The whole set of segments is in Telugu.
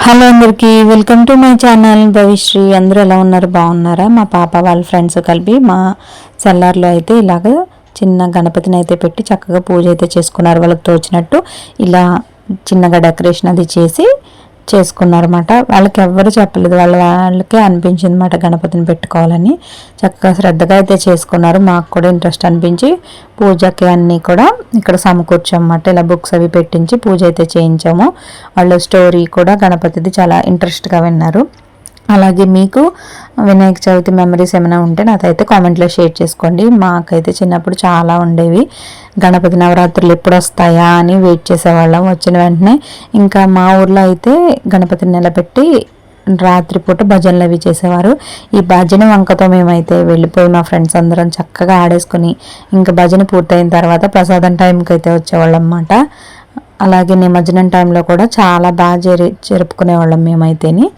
హలో అందరికీ welcome to my channel Bhavishri. అందరూ ఎలా ఉన్నారు? బాగున్నారా? మా పాప వాళ్ళ ఫ్రెండ్స్ కలిపి మా చల్లార్లో అయితే ఇలాగ చిన్న గణపతిని అయితే పెట్టి చక్కగా పూజ అయితే చేసుకున్నారు. వాళ్ళకి తోచినట్టు ఇలా చిన్నగా డెకరేషన్ అది చేసి చేసుకున్నారన్నమాట. వాళ్ళకి ఎవ్వరు చెప్పలేదు, వాళ్ళకే అనిపించింది అన్నమాట గణపతిని పెట్టుకోవాలని. చక్కగా శ్రద్ధగా అయితే చేసుకున్నారు. మాకు కూడా ఇంట్రెస్ట్ అనిపించి పూజకి అన్నీ కూడా ఇక్కడ సమకూర్చామన్నమాట. ఇలా బుక్స్ అవి పెట్టించి పూజ అయితే చేయించాము. వాళ్ళు స్టోరీ కూడా గణపతిది చాలా ఇంట్రెస్ట్గా విన్నారు. అలాగే మీకు వినాయక చవితి మెమరీస్ ఏమైనా ఉంటే నాకైతే కామెంట్లో షేర్ చేసుకోండి. మాకైతే చిన్నప్పుడు చాలా ఉండేవి. గణపతి నవరాత్రులు ఎప్పుడు వస్తాయా అని వెయిట్ చేసేవాళ్ళం. వచ్చిన వెంటనే ఇంకా మా ఊర్లో అయితే గణపతిని నిలబెట్టి రాత్రిపూట భజనలు అవి చేసేవారు. ఈ భజన వంకతో మేమైతే వెళ్ళిపోయి మా ఫ్రెండ్స్ అందరం చక్కగా ఆడేసుకుని ఇంకా భజన పూర్తయిన తర్వాత ప్రసాదం టైంకి అయితే వచ్చేవాళ్ళం అన్నమాట. అలాగే నిమజ్జనం టైంలో కూడా చాలా బాగా జరుపుకునేవాళ్ళం మేమైతేని.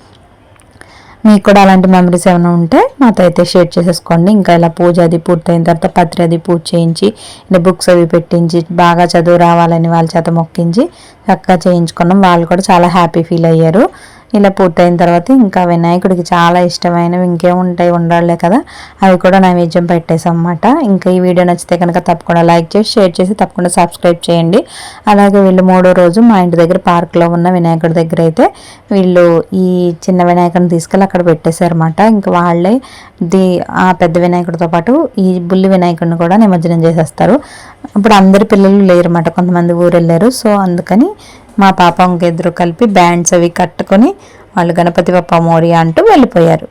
మీకు కూడా అలాంటి మెమరీస్ ఏమైనా ఉంటే మాతో అయితే షేర్ చేసేసుకోండి. ఇంకా ఇలా పూజ అది పూర్తయిన తర్వాత పత్రి అది పూజ చేయించి ఇలా బుక్స్ అవి పెట్టించి బాగా చదువు రావాలని వాళ్ళ చేత మొక్కించి చక్కగా చేయించుకున్నాం. వాళ్ళు కూడా చాలా హ్యాపీ ఫీల్ అయ్యారు. ఇలా పూర్తయిన తర్వాత ఇంకా వినాయకుడికి చాలా ఇష్టమైనవి ఇంకేముంటాయి, ఉండాలే కదా, అవి కూడా నైవేద్యం పెట్టేసాం అన్నమాట. ఇంకా ఈ వీడియో నచ్చితే కనుక తప్పకుండా లైక్ చేసి షేర్ చేసి తప్పకుండా సబ్స్క్రైబ్ చేయండి. అలాగే వీళ్ళు 3వ రోజు మా ఇంటి దగ్గర పార్క్లో ఉన్న వినాయకుడి దగ్గర అయితే వీళ్ళు ఈ చిన్న వినాయకుడిని తీసుకెళ్ళి అక్కడ పెట్టేశారన్నమాట. ఇంకా వాళ్ళే ఆ పెద్ద వినాయకుడితో పాటు ఈ బుల్లి వినాయకుడిని కూడా నిమజ్జనం చేసేస్తారు. ఇప్పుడు అందరి పిల్లలు లేరు అన్నమాట, కొంతమంది ఊరు వెళ్ళారు. సో అందుకని మా పాప ఇంకెదురు కలిపి బ్యాండ్స్ అవి కట్టుకొని వాళ్ళు గణపతి బప్ప మోరియా అంటూ వెళ్ళిపోయారు.